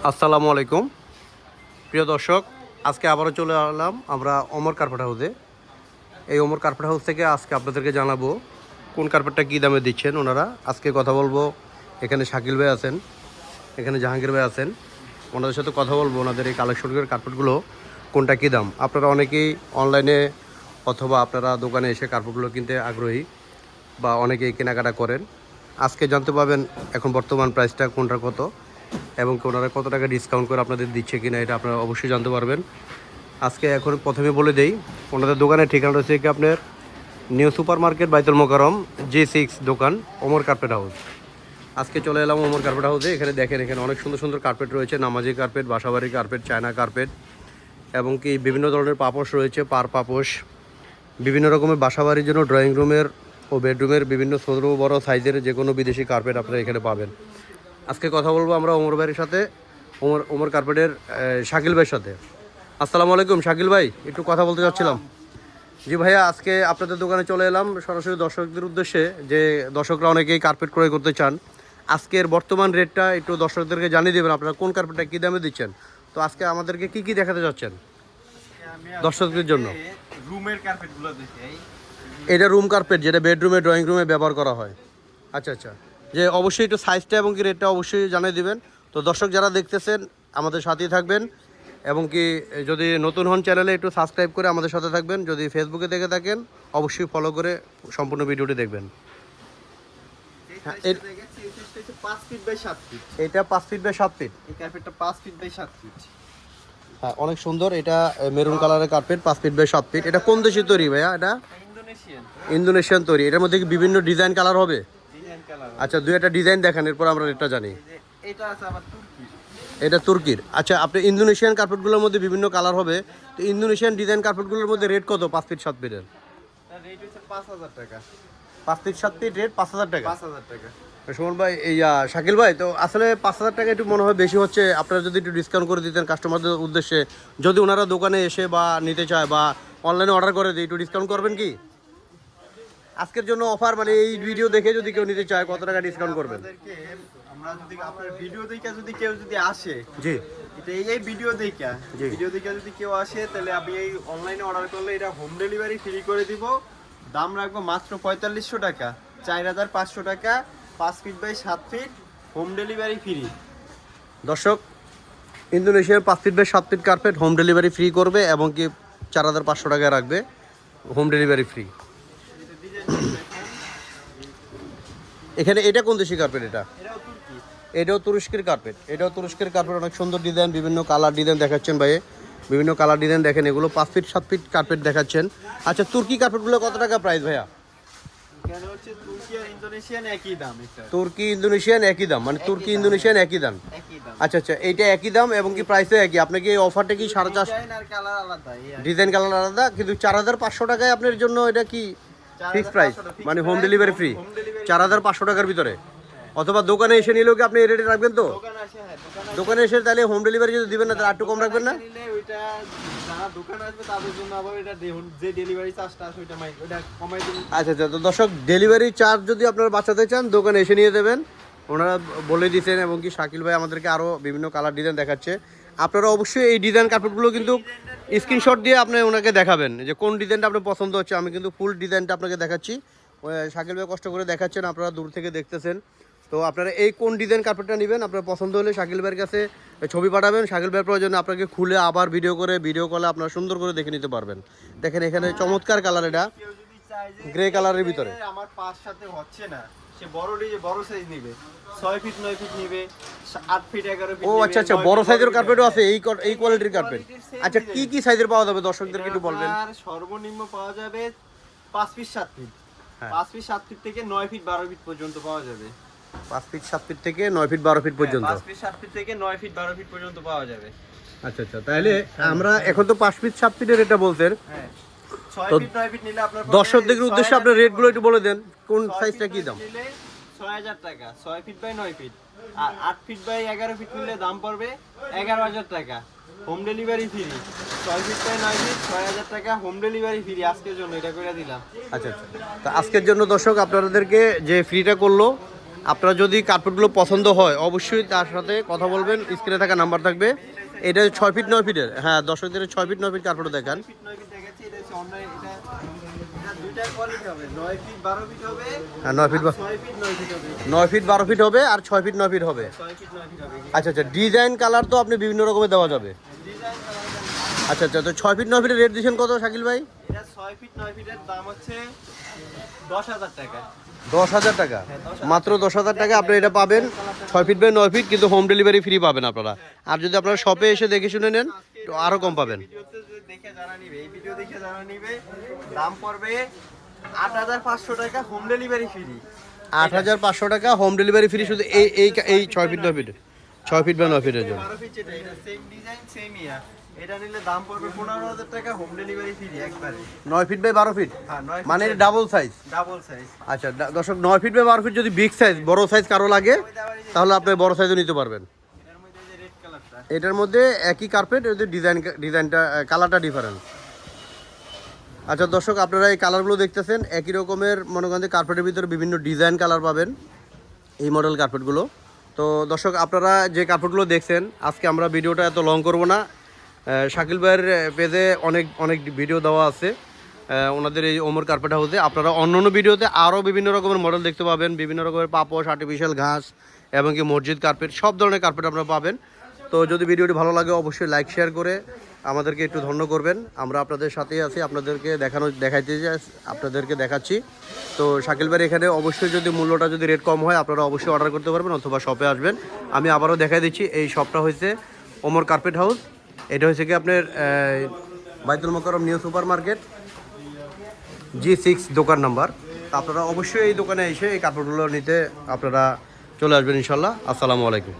আসসালামু আলাইকুম প্রিয় দর্শক, আজকে আবারও চলে এলাম আমরা ওমর কার্পেট হাউসে। এই ওমর কার্পেট হাউস থেকে আজকে আপনাদেরকে জানাবো কোন কার্পেটটা কী দামে দিচ্ছেন ওনারা। আজকে কথা বলবো, এখানে শাকিল ভাই আছেন, এখানে জাহাঙ্গীর ভাই আছেন, ওনাদের সাথে কথা বলবো ওনাদের এই কালেকশনের কার্পেটগুলো কোনটা কী দাম। আপনারা অনেকেই অনলাইনে অথবা আপনারা দোকানে এসে কার্পেটগুলো কিনতে আগ্রহী বা অনেকেই কেনাকাটা করেন। আজকে জানতে পারবেন এখন বর্তমান প্রাইসটা কোনটা কত এবং ওনারা কত টাকা ডিসকাউন্ট করে আপনাদের দিচ্ছে কিনা, এটা আপনারা অবশ্যই জানতে পারবেন। আজকে এখন প্রথমে বলে দেই, ওনাদের দোকানের ঠিকানা হচ্ছে কি আপনার নিউ সুপার মার্কেট বাইতুল মোকাররম G6 দোকান ওমর কার্পেট হাউস। আজকে চলে এলাম ওমর কার্পেট হাউসে। এখানে দেখেন, এখানে অনেক সুন্দর সুন্দর কার্পেট রয়েছে, নামাজি কার্পেট, বাসাবাড়ি কার্পেট, চায়না কার্পেট এবং কি বিভিন্ন ধরনের পাপোশ রয়েছে, পার পাপোশ, বিভিন্ন রকমের বাসাবাড়ির জন্য ড্রয়িং রুমের ও বেডরুমের বিভিন্ন ছোট বড় সাইজের যে কোনো বিদেশি কার্পেট আপনারা এখানে পাবেন। আজকে কথা বলবো আমরা ওমর ভাইয়ের সাথে, ওমর কার্পেটের শাকিল ভাইয়ের সাথে। আসসালামু আলাইকুম শাকিল ভাই, একটু কথা বলতে চাচ্ছিলাম। জি ভাইয়া, আজকে আপনাদের দোকানে চলে এলাম সরাসরি দর্শকদের উদ্দেশ্যে, যে দর্শকরা অনেকেই কার্পেট ক্রয় করতে চান। আজকের বর্তমান রেটটা একটু দর্শকদেরকে জানিয়ে দেবেন, আপনারা কোন কার্পেটটা কী দামে দিচ্ছেন। তো আজকে আমাদেরকে কি কি দেখাতে যাচ্ছেন দর্শকদের জন্য? রুমের কার্পেটগুলো দেখাই। এটা রুম কার্পেট, যেটা বেডরুমে ড্রয়িং রুমে ব্যবহার করা হয়। আচ্ছা আচ্ছা, যে অবশ্যই একটু সাইজটা এবং কি রেটটা অবশ্যই জানিয়ে দিবেন। তো দর্শক যারা দেখতেছেন আমাদের সাথেই থাকবেন এবং কি যদি নতুন হন চ্যানেলে একটু সাবস্ক্রাইব করে আমাদের সাথে থাকবেন। যদি ফেসবুকে দেখে থাকেন অবশ্যই ফলো করে সম্পূর্ণ ভিডিওটি দেখবেন। এটা 5 ফিট বাই 7 ফিট। এই কার্পেটটা 5 ফিট বাই 7 ফিট। হ্যাঁ, অনেক সুন্দর। এটা মেরুন কালারের কার্পেট, 5 ফিট বাই 7 ফিট। এটা কোন দেশে তৈরি ভাইয়া? এটা ইন্দোনেশিয়ান তৈরি। এটার মধ্যে কি বিভিন্ন ডিজাইন কালার হবে? আচ্ছা, দুই একটা ডিজাইন দেখান, এরপর আমরা রেটটা জানি। এটা আছে আমার তুর্কি। এটা তুর্কির। আচ্ছা, আপনি ইন্দোনেশিয়ান কার্পেটগুলোর মধ্যে বিভিন্ন কালার হবে, তো ইন্দোনেশিয়ান ডিজাইন কার্পেটগুলোর মধ্যে রেট কত 5 ফিট 7 ফিটের? তার রেট হচ্ছে 5000 টাকা। 5 ফিট 7 ফিট রেট 5000 টাকা। 5000 টাকা। সুমন ভাই, এই শাকিল ভাই, তো আসলে 5000 টাকা একটু মনে হয় বেশি হচ্ছে। আপনারা যদি একটু ডিসকাউন্ট করে দিতেন কাস্টমারদের উদ্দেশ্যে, যদি ওনারা দোকানে এসে বা নিতে চায় বা অনলাইনে অর্ডার করে দিই, একটু ডিসকাউন্ট করবেন কি আজকের জন্য অফার? মানে এই ভিডিও দেখে যদি কেউ নিতে চায় কত টাকা ডিসকাউন্ট করবেন? আমরা যদি আপনার ভিডিও দেখে যদি কেউ যদি আসে, জি, এটা এই ভিডিও দেখে যদি কেউ আসে, তাহলে আমি এই অনলাইনে অর্ডার করলে এটা হোম ডেলিভারি ফ্রি করে দিব। দাম রাখবো মাত্র 4500 টাকা, 4500 টাকা, 5 feet by 7 feet, home delivery free. দর্শক, ইন্দোনেশিয়ার 5 feet by 7 feet carpet home delivery free করবে এবং কি 4500 টাকা রাখবে হোম ডেলিভারি ফ্রি। এখানে এটা কোন দেশি কার্পেট? এটাও তুরস্কের কার্পেট। এটাও তুরস্কের কার্পেট, অনেক সুন্দর ডিজাইন, বিভিন্ন কালার ডিজাইন দেখাচ্ছেন ভাই, বিভিন্ন কালার ডিজাইন দেখেন। এগুলো 5 ফিট 7 ফিট কার্পেট দেখাচ্ছেন। আচ্ছা, তুর্কি কার্পেটগুলো কত টাকা প্রাইস ভাইয়া? এখানে হচ্ছে তুর্কি আর ইন্দোনেশিয়ান একই দাম। তুর্কি ইন্দোনেশিয়ান একই দাম, মানে তুর্কি ইন্দোনেশিয়ান একই দাম। আচ্ছা আচ্ছা, এইটা একই দাম এবং কি প্রাইসও একই। আপনাকে এই অফারটা কি 4.5 ডিজাইন কালার আলাদা, কিন্তু 4500 টাকায় আপনার জন্য এটা কি ফিক্স প্রাইস, মানে হোম ডেলিভারি ফ্রি 4500 টাকার ভিতরে? অথবা দোকানে এসে নিলেও কি আপনি এই রেটে রাখবেন? তো দোকানে এসে তাহলে হোম ডেলিভারি যদি দিবেন না, তাহলে একটু কম রাখবেন না? আচ্ছা আচ্ছা, তো দর্শক, ডেলিভারি চার্জ যদি আপনারা বাঁচাতে চান দোকানে এসে নিয়ে দেবেন, ওনারা বলে দিচ্ছেন। এবং কি শাকিল ভাই আমাদেরকে আরও বিভিন্ন কালার ডিজাইন দেখাচ্ছে। আপনারা অবশ্যই এই ডিজাইন কার্পেটগুলো কিন্তু স্ক্রিনশট দিয়ে আপনি ওনাকে দেখাবেন যে কোন ডিজাইনটা আপনার পছন্দ হচ্ছে। আমি কিন্তু ফুল ডিজাইনটা আপনাকে দেখাচ্ছি, শাকিল ভাই কষ্ট করে দেখাচ্ছেন, আপনারা দূর থেকে দেখতেছেন। তো আপনারা এই কোন ডিজাইন কার্পেটটা নেবেন, আপনার পছন্দ হলে শাকিল ভাইয়ের কাছে ছবি পাঠাবেন। শাকিল ভাইয়ের প্রয়োজনে আপনাকে খুলে আবার ভিডিও কলে আপনারা সুন্দর করে দেখে নিতে পারবেন। দেখেন এখানে চমৎকার কালার, এটা গ্রে কালারের ভিতরে। আমার 5 সাথে হচ্ছে না, সে বড় সাইজ নেবে, 6 ফিট 9 ফিট নেবে, 8 ফিট 11 ফিট। ও আচ্ছা আচ্ছা, বড় সাইজের কার্পেটও আছে এই কোয়ালিটির কার্পেট। আচ্ছা, কি কি সাইজের পাওয়া যাবে দর্শকদেরকে একটু বলবেন? আর সর্বনিম্ন পাওয়া যাবে 5 ফিট 7 ফিট। 5 ফিট 7 ফিট থেকে 9 ফিট 12 ফিট পর্যন্ত পাওয়া যাবে। 5 ফিট 7 ফিট থেকে 9 ফিট 12 ফিট পর্যন্ত। 5 ফিট 7 ফিট থেকে 9 ফিট 12 ফিট পর্যন্ত পাওয়া যাবে। আচ্ছা আচ্ছা, তাহলে আমরা এখন তো 5 ফিট 7 ফিটের এটা বলতেন। হ্যাঁ, 6 ফিট 9 ফিট নিলে আপনার দর্শকদের উদ্দেশ্যে আপনার রেটগুলো একটু বলে দেন, কোন সাইজটা কি দাম? 6000 টাকা 6 ফিট বাই 9 ফিট। আর 8 ফিট বাই 11 ফিট নিলে দাম পড়বে 11000 টাকা, home delivery free. 6 feet by 9 feet 6000 টাকা, হোম ডেলিভারি ফ্রি। আজকের জন্য এটা করে দিলাম। আচ্ছা আচ্ছা, তো আজকের জন্য দর্শক আপনাদেরকে যে ফ্রিটা করলো আপনারা যদি কার্পেটগুলো পছন্দ হয় অবশ্যই তার সাথে কথা বলবেন, স্ক্রিনে থাকা নাম্বার থাকবে। এটা 6 ফিট 9 ফিটের, হ্যাঁ দর্শকদের 6 ফিট 9 ফিট কার্পেটও দেখান। 9 ফিট দেখাচ্ছি, এটা হচ্ছে অনলাইন, এটা দুইটার কোয়ালিটি হবে, 9 ফিট 12 ফিট হবে, হ্যাঁ 9 ফিট 6 ফিট 9 ফিট হবে, 9 ফিট 12 ফিট হবে আর 6 ফিট 9 ফিট হবে। 6 ফিট 9 ফিট হবে। আচ্ছা আচ্ছা, ডিজাইন কালার তো আপনি বিভিন্ন রকমের দেওয়া যাবে। ডিজাইন আচ্ছা আচ্ছা, তো 6 ফিট 9 ফিটের রেট দিচ্ছেন কত শাকিল ভাই? এটা 6 ফিট 9 ফিটের দাম হচ্ছে 10,000 টাকা। 10,000 টাকা, হ্যাঁ, 10,000 মাত্র 10,000 টাকা আপনি এটা পাবেন। 6 ফিট বাই 9 ফিট, কিন্তু হোম ডেলিভারি ফ্রি পাবেন আপনারা। আর যদি আপনারা শপে এসে দেখে শুনে নেন তো আরও কম পাবেন। ভিডিওতে যে দেখে যারা নিবে, এই ভিডিও দেখে যারা নিবে, দাম পড়বে 8,500 টাকা, হোম ডেলিভারি ফ্রি। 8,500 টাকা হোম ডেলিভারি ফ্রি, শুধু এই 6 ফিট 9 ফিট, 6 ফিট বা 9 ফিটের জন্য। 12 ফিট যেটা, এটা সেম ডিজাইন সেম ইয়ার, এটা নিলে দাম পড়বে 15,000 টাকা, হোম ডেলিভারি ফ্রি একবারে। 9 ফিট বাই 12 ফিট, হ্যাঁ 9 ফিট মানে ডাবল সাইজ। Double size. আচ্ছা দর্শক, 9 ফিট বাই 12 ফিট যদি বিগ সাইজ বড় সাইজ কারো লাগে তাহলে আপনি বড় সাইজও নিতে পারবেন। এর মধ্যে যে রেড কালারটা, এটার মধ্যে একই কার্পেট, ওদের ডিজাইনটা কালারটা ডিফারেন্ট। আচ্ছা দর্শক, আপনারা এই কালারগুলো দেখতেছেন, একই রকমের মনে করেন যে কার্পেটের ভিতরে বিভিন্ন ডিজাইন কালার পাবেন এই মডেল কার্পেটগুলো। তো দর্শক, আপনারা যে কার্পেটগুলো দেখছেন, আজকে আমরা ভিডিওটা এত লং করব না। শাকিল ভাইয়ের পেজে অনেক ভিডিও দেওয়া আছে ওনাদের এই ওমর কার্পেট হাউসে। আপনারা অন্য ভিডিওতে আরও বিভিন্ন রকমের মডেল দেখতে পাবেন, বিভিন্ন রকমের পাপোশ, আর্টিফিশিয়াল ঘাস এবং কি মসজিদ কার্পেট, সব ধরনের কার্পেট আপনারা পাবেন। তো যদি ভিডিওটি ভালো লাগে অবশ্যই লাইক শেয়ার করে আমাদেরকে একটু ধন্য করবেন। আমরা আপনাদের সাথেই আছি, আপনাদেরকে আপনাদেরকে দেখাচ্ছি। তো শাকিল ভাইয়ের এখানে অবশ্যই যদি মূল্যটা যদি রেট কম হয় আপনারা অবশ্যই অর্ডার করতে পারবেন অথবা শপে আসবেন। আমি আবারও দেখাই দিচ্ছি, এই শপটা হয়েছে ওমর কার্পেট হাউস। এটা হচ্ছে কি আপনার বাইতুল Mokarram new super market G6 দোকান নাম্বার। আপনারা অবশ্যই এই দোকানে এসে এই কার্পেটগুলো নিতে আপনারা চলে আসবেন ইনশাল্লাহ। আসসালামু আলাইকুম।